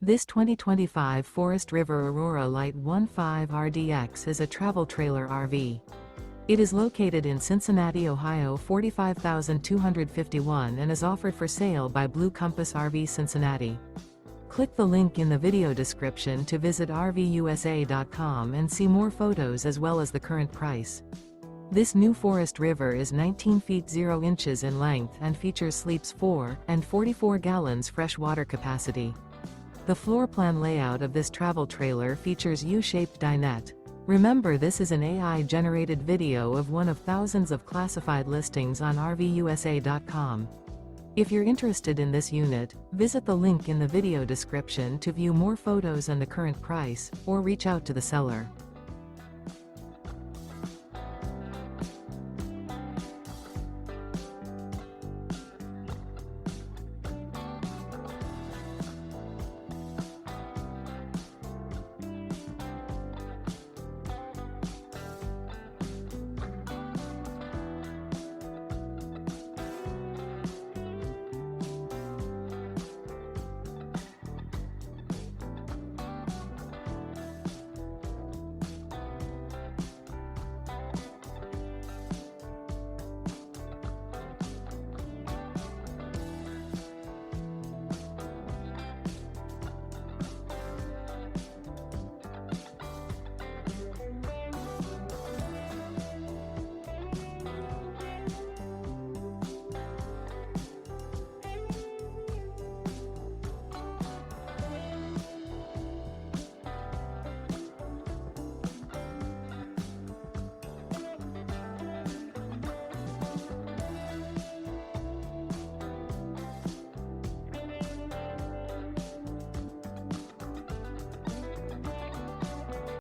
This 2025 Forest River Aurora Light 15 RDX is a travel trailer RV. It is located in Cincinnati, Ohio 45251 and is offered for sale by Blue Compass RV Cincinnati. Click the link in the video description to visit RVUSA.com and see more photos as well as the current price. This new Forest River is 19 feet 0 inches in length and features sleeps 4 and 44 gallons fresh water capacity. The floor plan layout of this travel trailer features U-Shaped Dinette. Remember, this is an AI-generated video of one of thousands of classified listings on RVUSA.com. If you're interested in this unit, visit the link in the video description to view more photos and the current price, or reach out to the seller.